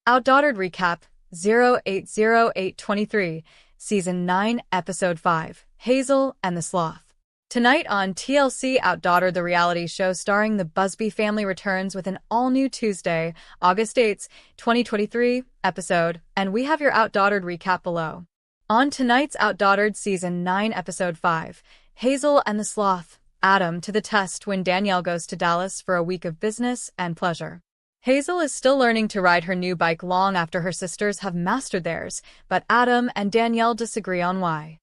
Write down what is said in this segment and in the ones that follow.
OutDaughtered Recap 080823, Season 9, Episode 5, Hazel and the Sloth. Tonight on TLC OutDaughtered, the reality show starring the Busby family returns with an all-new Tuesday, August 8th, 2023, episode, and we have your OutDaughtered recap below. On tonight's OutDaughtered Season 9, Episode 5, Hazel and the Sloth, Adam to the test when Danielle goes to Dallas for a week of business and pleasure. Hazel is still learning to ride her new bike long after her sisters have mastered theirs, but Adam and Danielle disagree on why.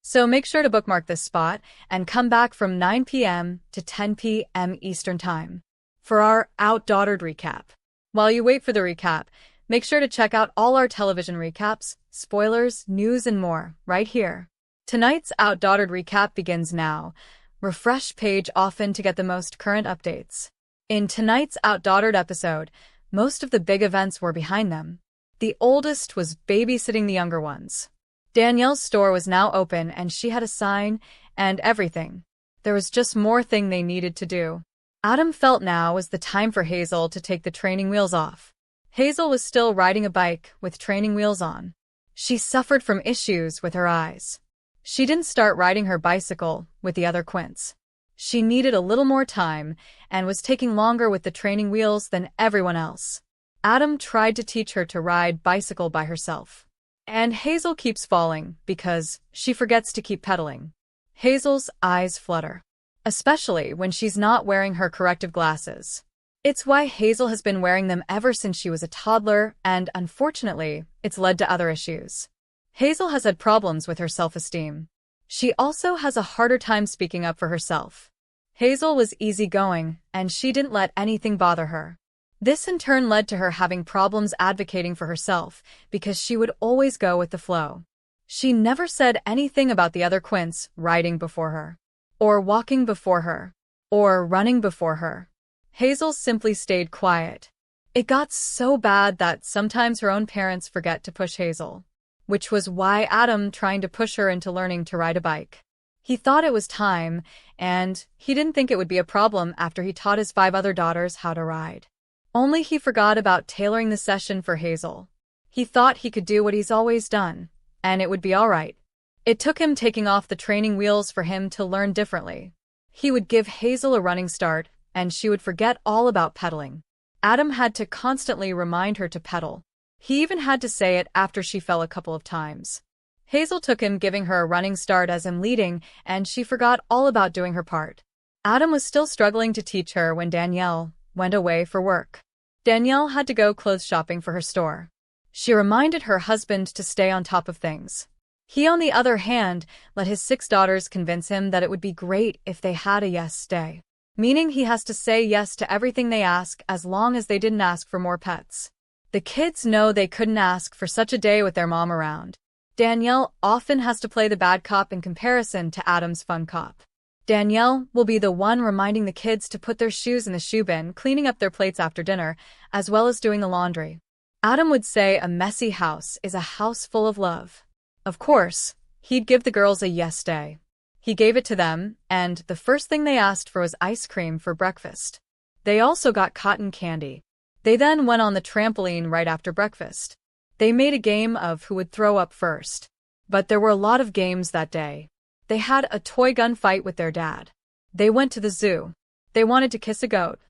So make sure to bookmark this spot and come back from 9 p.m. to 10 p.m. Eastern Time for our OutDaughtered recap. While you wait for the recap, make sure to check out all our television recaps, spoilers, news, and more right here. Tonight's OutDaughtered recap begins now. Refresh page often to get the most current updates. In tonight's OutDaughtered episode, most of the big events were behind them. The oldest was babysitting the younger ones. Danielle's store was now open and she had a sign and everything. There was just more thing they needed to do. Adam felt now was the time for Hazel to take the training wheels off. Hazel was still riding a bike with training wheels on. She suffered from issues with her eyes. She didn't start riding her bicycle with the other Quints. She needed a little more time and was taking longer with the training wheels than everyone else. Adam tried to teach her to ride bicycle by herself. And Hazel keeps falling because she forgets to keep pedaling. Hazel's eyes flutter, especially when she's not wearing her corrective glasses. It's why Hazel has been wearing them ever since she was a toddler, and unfortunately, it's led to other issues. Hazel has had problems with her self-esteem. She also has a harder time speaking up for herself. Hazel was easygoing, and she didn't let anything bother her. This in turn led to her having problems advocating for herself because she would always go with the flow. She never said anything about the other Quints riding before her, or walking before her, or running before her. Hazel simply stayed quiet. It got so bad that sometimes her own parents forget to push Hazel, which was why Adam trying to push her into learning to ride a bike. He thought it was time, and he didn't think it would be a problem after he taught his 5 other daughters how to ride. Only he forgot about tailoring the session for Hazel. He thought he could do what he's always done, and it would be all right. It took him taking off the training wheels for him to learn differently. He would give Hazel a running start, and she would forget all about pedaling. Adam had to constantly remind her to pedal. He even had to say it after she fell a couple of times. Hazel took him giving her a running start as him leading, and she forgot all about doing her part. Adam was still struggling to teach her when Danielle went away for work. Danielle had to go clothes shopping for her store. She reminded her husband to stay on top of things. He, on the other hand, let his 6 daughters convince him that it would be great if they had a yes day, meaning he has to say yes to everything they ask as long as they didn't ask for more pets. The kids know they couldn't ask for such a day with their mom around. Danielle often has to play the bad cop in comparison to Adam's fun cop. Danielle will be the one reminding the kids to put their shoes in the shoe bin, cleaning up their plates after dinner, as well as doing the laundry. Adam would say a messy house is a house full of love. Of course, he'd give the girls a yes day. He gave it to them, and the first thing they asked for was ice cream for breakfast. They also got cotton candy. They then went on the trampoline right after breakfast. They made a game of who would throw up first. But there were a lot of games that day. They had a toy gun fight with their dad. They went to the zoo. They wanted to kiss a goat.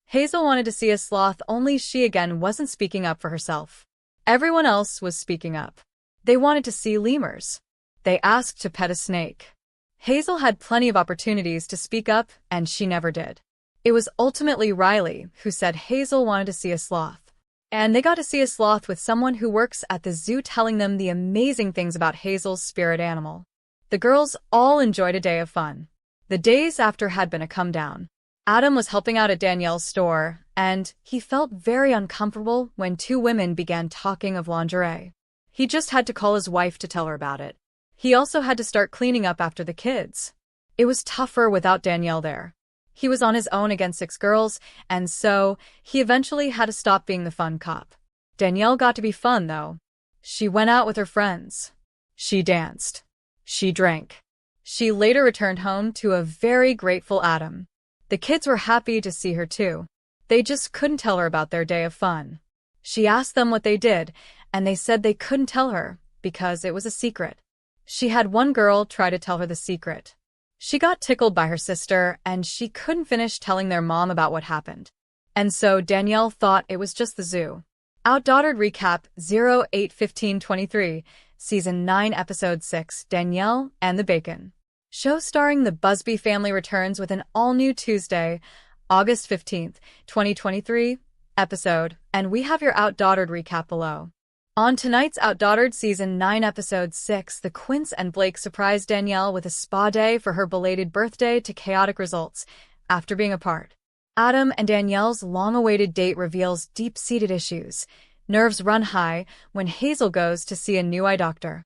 Hazel wanted to see a sloth, only she again wasn't speaking up for herself. Everyone else was speaking up. They wanted to see lemurs. They asked to pet a snake. Hazel had plenty of opportunities to speak up, and she never did. It was ultimately Riley who said Hazel wanted to see a sloth. And they got to see a sloth with someone who works at the zoo telling them the amazing things about Hazel's spirit animal. The girls all enjoyed a day of fun. The days after had been a come down. Adam was helping out at Danielle's store, and he felt very uncomfortable when 2 women began talking of lingerie. He just had to call his wife to tell her about it. He also had to start cleaning up after the kids. It was tougher without Danielle there. He was on his own against 6 girls, and so he eventually had to stop being the fun cop. Danielle got to be fun, though. She went out with her friends. She danced. She drank. She later returned home to a very grateful Adam. The kids were happy to see her too. They just couldn't tell her about their day of fun. She asked them what they did, and they said they couldn't tell her because it was a secret. She had one girl try to tell her the secret. She got tickled by her sister, and she couldn't finish telling their mom about what happened. And so Danielle thought it was just the zoo. OutDaughtered Recap 08-15-23, Season 9, Episode 6, Danielle and the Bacon. Show starring the Busby family returns with an all-new Tuesday, August 15th, 2023, episode, and we have your OutDaughtered recap below. On tonight's OutDaughtered Season 9 Episode 6, the Quints and Blake surprise Danielle with a spa day for her belated birthday to chaotic results after being apart. Adam and Danielle's long-awaited date reveals deep-seated issues. Nerves run high when Hazel goes to see a new eye doctor.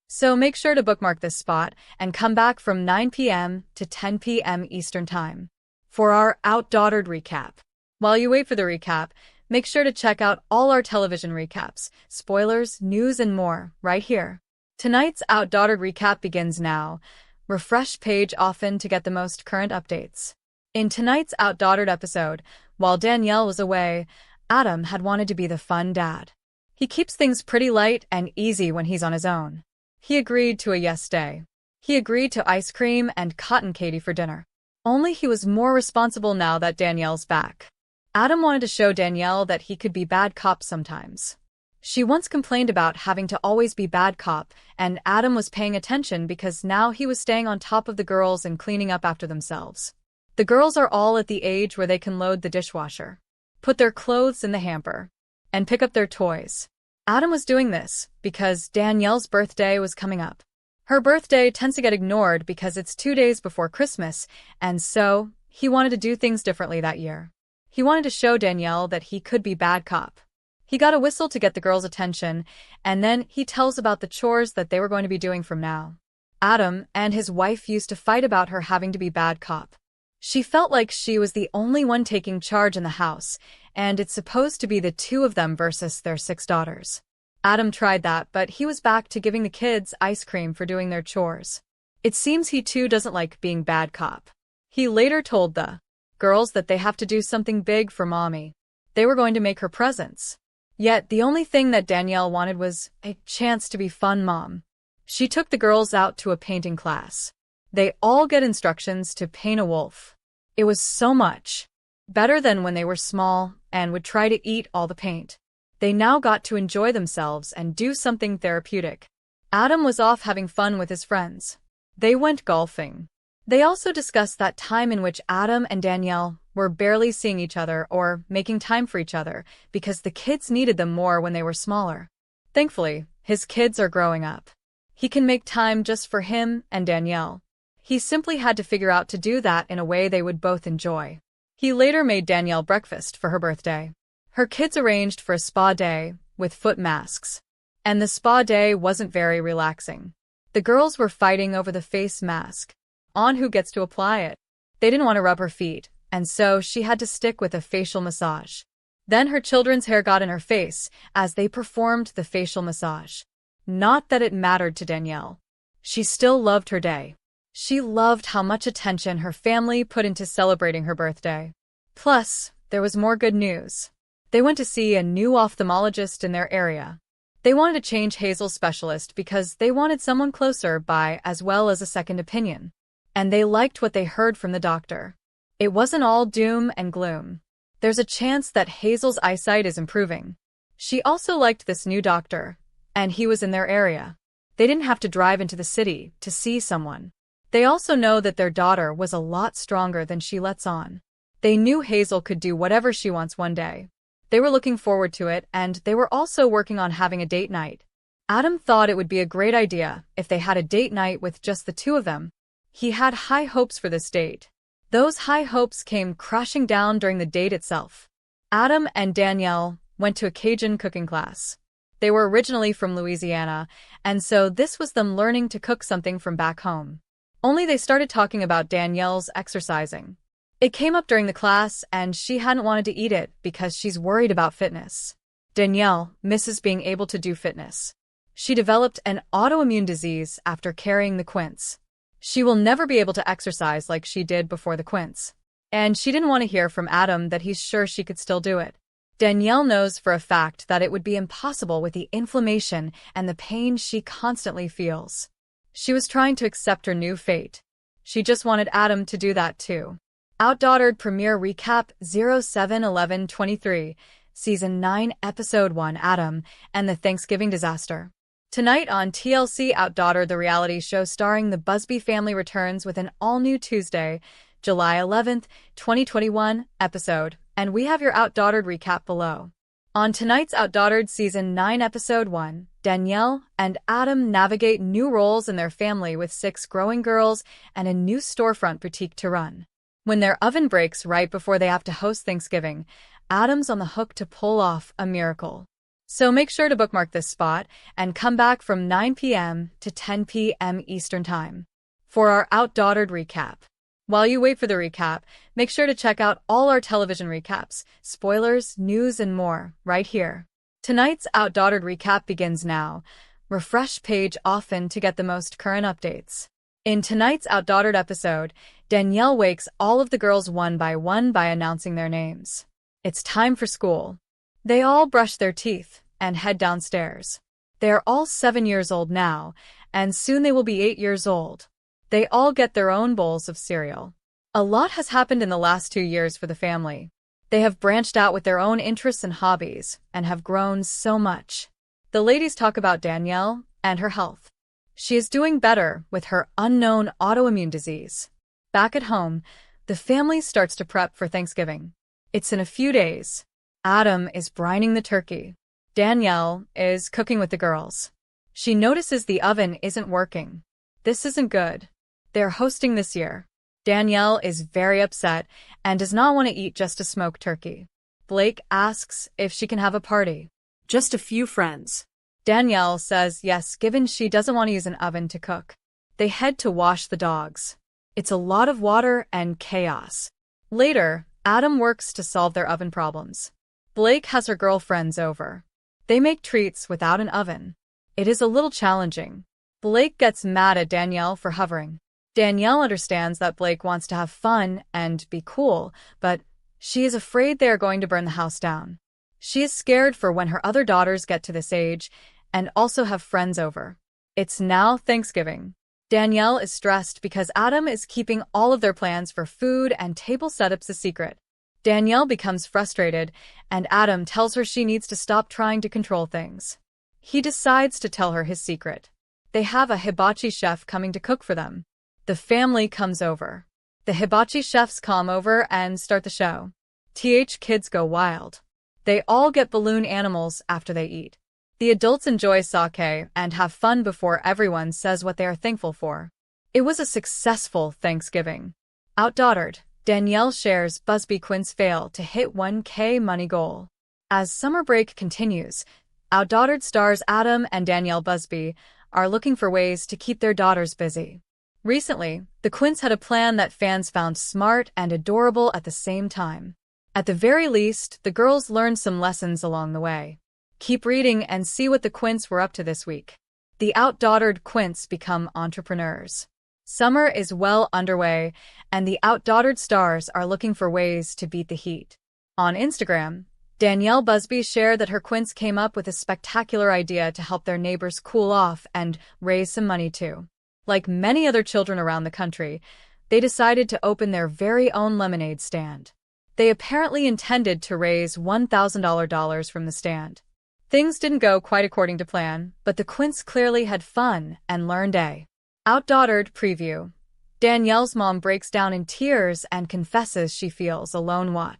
So make sure to bookmark this spot and come back from 9 p.m. to 10 p.m. Eastern Time for our OutDaughtered recap. While you wait for the recap, make sure to check out all our television recaps, spoilers, news, and more right here. Tonight's OutDaughtered recap begins now. Refresh page often to get the most current updates. In tonight's OutDaughtered episode, while Danielle was away, Adam had wanted to be the fun dad. He keeps things pretty light and easy when he's on his own. He agreed to a yes day. He agreed to ice cream and cotton candy for dinner. Only he was more responsible now that Danielle's back. Adam wanted to show Danielle that he could be bad cop sometimes. She once complained about having to always be bad cop, and Adam was paying attention because now he was staying on top of the girls and cleaning up after themselves. The girls are all at the age where they can load the dishwasher, put their clothes in the hamper, and pick up their toys. Adam was doing this because Danielle's birthday was coming up. Her birthday tends to get ignored because it's 2 days before Christmas, and so he wanted to do things differently that year. He wanted to show Danielle that he could be bad cop. He got a whistle to get the girls' attention, and then he tells about the chores that they were going to be doing from now. Adam and his wife used to fight about her having to be bad cop. She felt like she was the only one taking charge in the house, and it's supposed to be the two of them versus their 6 daughters. Adam tried that, but he was back to giving the kids ice cream for doing their chores. It seems he too doesn't like being bad cop. He later told the girls that they have to do something big for mommy. They were going to make her presents. Yet the only thing that Danielle wanted was a chance to be fun mom. She took the girls out to a painting class. They all get instructions to paint a wolf. It was so much better than when they were small and would try to eat all the paint. They now got to enjoy themselves and do something therapeutic. Adam was off having fun with his friends. They went golfing. They also discussed that time in which Adam and Danielle were barely seeing each other or making time for each other because the kids needed them more when they were smaller. Thankfully, his kids are growing up. He can make time just for him and Danielle. He simply had to figure out to do that in a way they would both enjoy. He later made Danielle breakfast for her birthday. Her kids arranged for a spa day with foot masks. And the spa day wasn't very relaxing. The girls were fighting over the face mask on who gets to apply it. They didn't want to rub her feet, and so she had to stick with a facial massage. Then her children's hair got in her face as they performed the facial massage. Not that it mattered to Danielle. She still loved her day. She loved how much attention her family put into celebrating her birthday. Plus, there was more good news. They went to see a new ophthalmologist in their area. They wanted to change Hazel's specialist because they wanted someone closer by as well as a second opinion. And they liked what they heard from the doctor. It wasn't all doom and gloom. There's a chance that Hazel's eyesight is improving. She also liked this new doctor, and he was in their area. They didn't have to drive into the city to see someone. They also know that their daughter was a lot stronger than she lets on. They knew Hazel could do whatever she wants one day. They were looking forward to it, and they were also working on having a date night. Adam thought it would be a great idea if they had a date night with just the two of them. He had high hopes for this date. Those high hopes came crashing down during the date itself. Adam and Danielle went to a Cajun cooking class. They were originally from Louisiana, and so this was them learning to cook something from back home. Only they started talking about Danielle's exercising. It came up during the class, and she hadn't wanted to eat it because she's worried about fitness. Danielle misses being able to do fitness. She developed an autoimmune disease after carrying the Quints. She will never be able to exercise like she did before the Quints. And she didn't want to hear from Adam that he's sure she could still do it. Danielle knows for a fact that it would be impossible with the inflammation and the pain she constantly feels. She was trying to accept her new fate. She just wanted Adam to do that too. OutDaughtered premiere recap 07/11/23, Season 9, Episode 1, Adam and the Thanksgiving Disaster. Tonight on TLC OutDaughtered, the reality show starring the Busby family returns with an all-new Tuesday, July 11th, 2021 episode, and we have your OutDaughtered recap below. On tonight's OutDaughtered Season 9 Episode 1, Danielle and Adam navigate new roles in their family with 6 growing girls and a new storefront boutique to run. When their oven breaks right before they have to host Thanksgiving, Adam's on the hook to pull off a miracle. So make sure to bookmark this spot and come back from 9 p.m. to 10 p.m. Eastern Time for our OutDaughtered recap. While you wait for the recap, make sure to check out all our television recaps, spoilers, news, and more right here. Tonight's OutDaughtered recap begins now. Refresh page often to get the most current updates. In tonight's OutDaughtered episode, Danielle wakes all of the girls one by announcing their names. It's time for school. They all brush their teeth and head downstairs. They are all 7 years old now, and soon they will be 8 years old. They all get their own bowls of cereal. A lot has happened in the last 2 years for the family. They have branched out with their own interests and hobbies, and have grown so much. The ladies talk about Danielle and her health. She is doing better with her unknown autoimmune disease. Back at home, the family starts to prep for Thanksgiving. It's in a few days. Adam is brining the turkey. Danielle is cooking with the girls. She notices the oven isn't working. This isn't good. They're hosting this year. Danielle is very upset and does not want to eat just a smoked turkey. Blake asks if she can have a party. Just a few friends. Danielle says yes, given she doesn't want to use an oven to cook. They head to wash the dogs. It's a lot of water and chaos. Later, Adam works to solve their oven problems. Blake has her girlfriends over. They make treats without an oven. It is a little challenging. Blake gets mad at Danielle for hovering. Danielle understands that Blake wants to have fun and be cool, but she is afraid they are going to burn the house down. She is scared for when her other daughters get to this age and also have friends over. It's now Thanksgiving. Danielle is stressed because Adam is keeping all of their plans for food and table setups a secret. Danielle becomes frustrated, and Adam tells her she needs to stop trying to control things. He decides to tell her his secret. They have a hibachi chef coming to cook for them. The family comes over. The hibachi chefs come over and start the show. Kids go wild. They all get balloon animals after they eat. The adults enjoy sake and have fun before everyone says what they are thankful for. It was a successful Thanksgiving. OutDaughtered, Danielle shares Busby Quints fail to hit 1K money goal. As summer break continues, OutDaughtered stars Adam and Danielle Busby are looking for ways to keep their daughters busy. Recently, the Quints had a plan that fans found smart and adorable at the same time. At the very least, the girls learned some lessons along the way. Keep reading and see what the Quints were up to this week. The OutDaughtered Quints become entrepreneurs. Summer is well underway, and the OutDaughtered stars are looking for ways to beat the heat. On Instagram, Danielle Busby shared that her Quints came up with a spectacular idea to help their neighbors cool off and raise some money too. Like many other children around the country, they decided to open their very own lemonade stand. They apparently intended to raise $1,000 from the stand. Things didn't go quite according to plan, but the Quints clearly had fun and learned a OutDaughtered preview. Danielle's mom breaks down in tears and confesses she feels alone.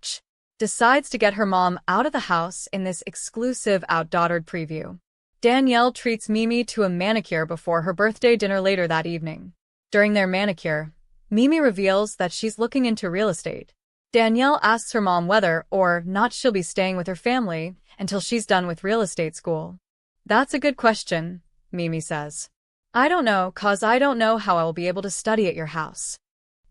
Decides to get her mom out of the house in this exclusive OutDaughtered preview. Danielle treats Mimi to a manicure before her birthday dinner later that evening. During their manicure, Mimi reveals that she's looking into real estate. Danielle asks her mom whether or not she'll be staying with her family until she's done with real estate school. That's a good question, Mimi says. I don't know, 'cause I don't know how I will be able to study at your house.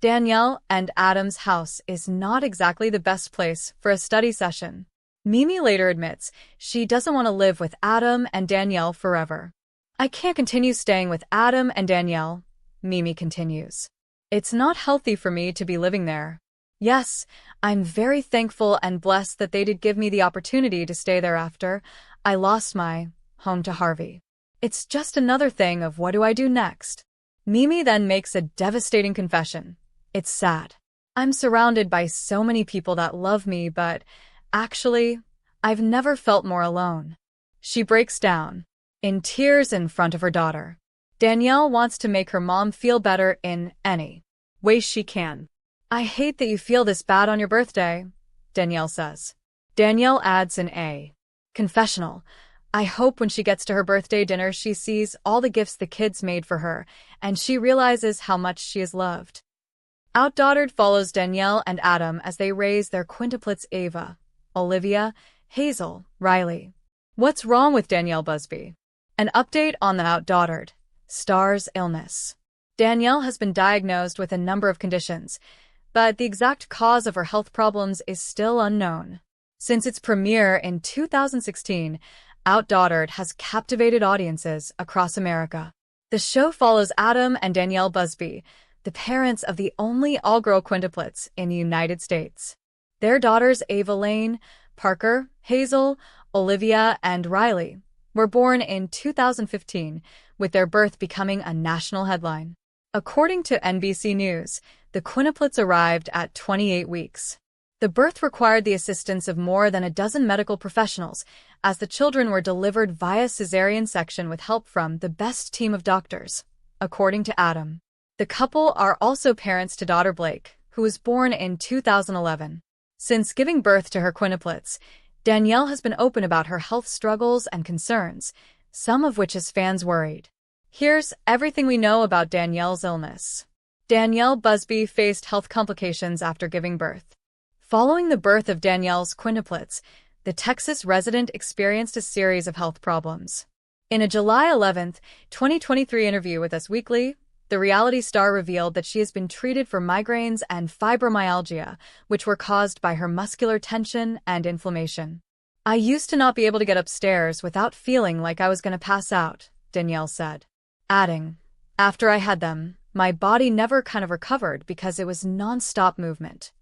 Danielle and Adam's house is not exactly the best place for a study session. Mimi later admits she doesn't want to live with Adam and Danielle forever. I can't continue staying with Adam and Danielle, Mimi continues. It's not healthy for me to be living there. Yes, I'm very thankful and blessed that they did give me the opportunity to stay there after I lost my home to Harvey. It's just another thing of what do I do next? Mimi then makes a devastating confession. It's sad. I'm surrounded by so many people that love me, but actually, I've never felt more alone. She breaks down, in tears in front of her daughter. Danielle wants to make her mom feel better in any way she can. I hate that you feel this bad on your birthday, Danielle says. Danielle adds an A. Confessional. I hope when she gets to her birthday dinner she sees all the gifts the kids made for her, and she realizes how much she is loved. OutDaughtered follows Danielle and Adam as they raise their quintuplets Ava, Olivia, Hazel, Riley. What's wrong with Danielle Busby? An update on the OutDaughtered star's illness. Danielle has been diagnosed with a number of conditions, but the exact cause of her health problems is still unknown. Since its premiere in 2016, OutDaughtered has captivated audiences across America. The show follows Adam and Danielle Busby, the parents of the only all-girl quintuplets in the United States. Their daughters Ava Lane, Parker, Hazel, Olivia, and Riley were born in 2015, with their birth becoming a national headline. According to NBC News, the quintuplets arrived at 28 weeks. The birth required the assistance of more than a dozen medical professionals, as the children were delivered via cesarean section with help from the best team of doctors, according to Adam. The couple are also parents to daughter Blake, who was born in 2011. Since giving birth to her quintuplets, Danielle has been open about her health struggles and concerns, some of which has fans worried. Here's everything we know about Danielle's illness. Danielle Busby faced health complications after giving birth. Following the birth of Danielle's quintuplets, the Texas resident experienced a series of health problems. In a July 11, 2023 interview with Us Weekly, the reality star revealed that she has been treated for migraines and fibromyalgia, which were caused by her muscular tension and inflammation. I used to not be able to get upstairs without feeling like I was going to pass out, Danielle said, adding, after I had them, my body never kind of recovered because it was non-stop movement.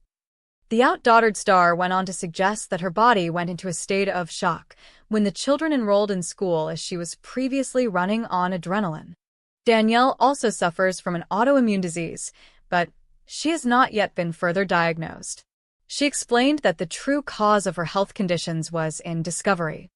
The OutDaughtered star went on to suggest that her body went into a state of shock when the children enrolled in school as she was previously running on adrenaline. Danielle also suffers from an autoimmune disease, but she has not yet been further diagnosed. She explained that the true cause of her health conditions was in discovery.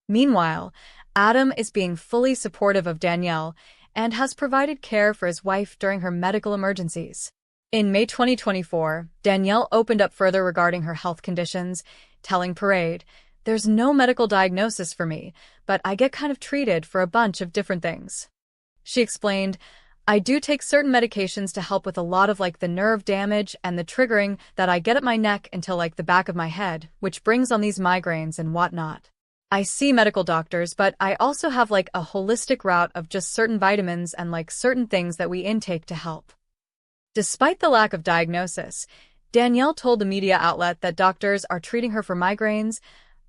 Meanwhile, Adam is being fully supportive of Danielle and has provided care for his wife during her medical emergencies. In May 2024, Danielle opened up further regarding her health conditions, telling Parade, "There's no medical diagnosis for me, but I get kind of treated for a bunch of different things." She explained, "I do take certain medications to help with a lot of the nerve damage and the triggering that I get at my neck until the back of my head, which brings on these migraines and whatnot. I see medical doctors, but I also have a holistic route of just certain vitamins and certain things that we intake to help." Despite the lack of diagnosis, Danielle told the media outlet that doctors are treating her for migraines,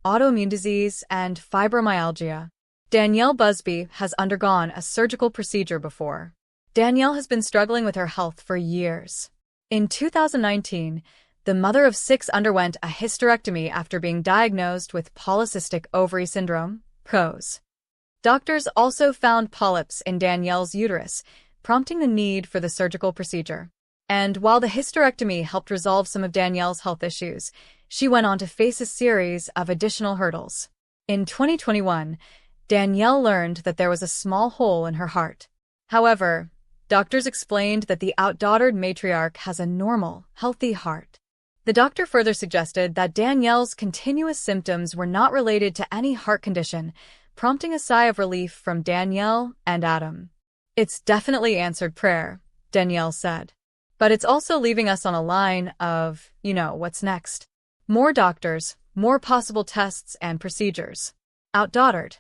autoimmune disease, and fibromyalgia. Danielle Busby has undergone a surgical procedure before. Danielle has been struggling with her health for years. In 2019, the mother of 6 underwent a hysterectomy after being diagnosed with polycystic ovary syndrome, POS. Doctors also found polyps in Danielle's uterus, prompting the need for the surgical procedure. And while the hysterectomy helped resolve some of Danielle's health issues, she went on to face a series of additional hurdles. In 2021, Danielle learned that there was a small hole in her heart. However, doctors explained that the OutDaughtered matriarch has a normal, healthy heart. The doctor further suggested that Danielle's continuous symptoms were not related to any heart condition, prompting a sigh of relief from Danielle and Adam. "It's definitely answered prayer," Danielle said. "But it's also leaving us on a line of, what's next? More doctors, more possible tests and procedures." OutDaughtered.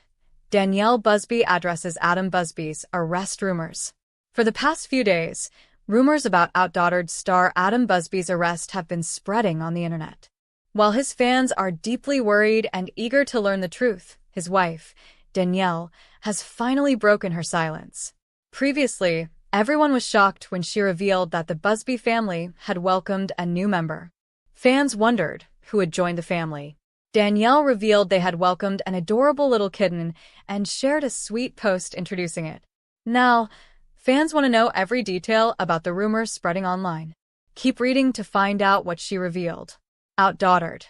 Danielle Busby addresses Adam Busby's arrest rumors. For the past few days, rumors about OutDaughtered star Adam Busby's arrest have been spreading on the internet. While his fans are deeply worried and eager to learn the truth, his wife, Danielle, has finally broken her silence. Previously, everyone was shocked when she revealed that the Busby family had welcomed a new member. Fans wondered who had joined the family. Danielle revealed they had welcomed an adorable little kitten and shared a sweet post introducing it. Now, fans want to know every detail about the rumors spreading online. Keep reading to find out what she revealed. OutDaughtered.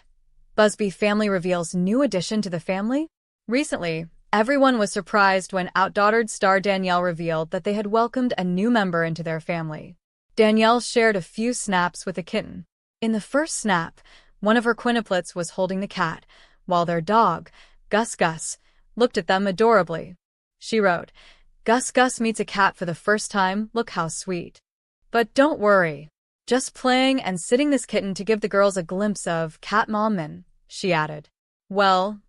Busby family reveals new addition to the family? Recently, everyone was surprised when OutDaughtered star Danielle revealed that they had welcomed a new member into their family. Danielle shared a few snaps with a kitten. In the first snap, one of her quintuplets was holding the cat, while their dog, Gus Gus, looked at them adorably. She wrote, "Gus Gus meets a cat for the first time, look how sweet. But don't worry. Just playing and sitting this kitten to give the girls a glimpse of cat mommin," she added. Well,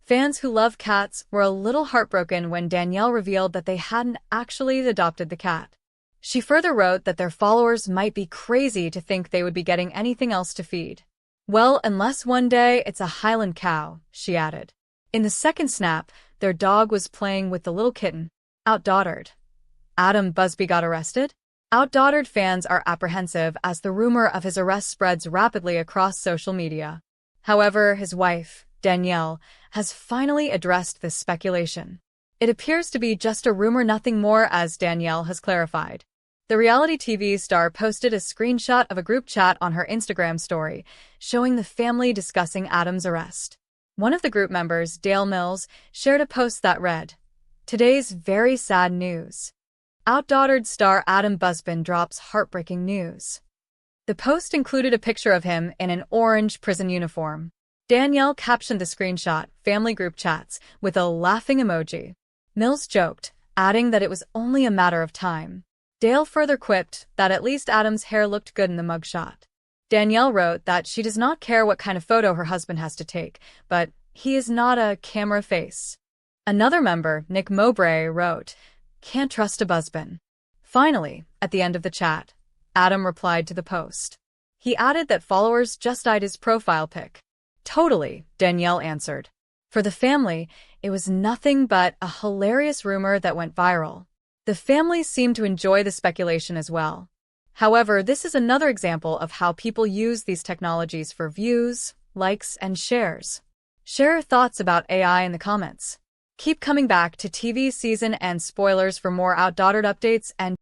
fans who love cats were a little heartbroken when Danielle revealed that they hadn't actually adopted the cat. She further wrote that their followers might be crazy to think they would be getting anything else to feed. Well, unless one day it's a Highland cow, she added. In the second snap, their dog was playing with the little kitten. OutDaughtered. Adam Busby got arrested? OutDaughtered fans are apprehensive as the rumor of his arrest spreads rapidly across social media. However, his wife, Danielle, has finally addressed this speculation. It appears to be just a rumor, nothing more, as Danielle has clarified. The reality TV star posted a screenshot of a group chat on her Instagram story, showing the family discussing Adam's arrest. One of the group members, Dale Mills, shared a post that read, "Today's very sad news. OutDaughtered star Adam Busby drops heartbreaking news." The post included a picture of him in an orange prison uniform. Danielle captioned the screenshot, "Family group chats," with a laughing emoji. Mills joked, adding that it was only a matter of time. Dale further quipped that at least Adam's hair looked good in the mugshot. Danielle wrote that she does not care what kind of photo her husband has to take, but he is not a camera face. Another member, Nick Mowbray, wrote, "Can't trust a Busby." Finally, at the end of the chat, Adam replied to the post. He added that followers just eyed his profile pic. "Totally," Danielle answered. For the family, it was nothing but a hilarious rumor that went viral. The family seemed to enjoy the speculation as well. However, this is another example of how people use these technologies for views, likes, and shares. Share your thoughts about AI in the comments. Keep coming back to TV season and spoilers for more OutDaughtered updates and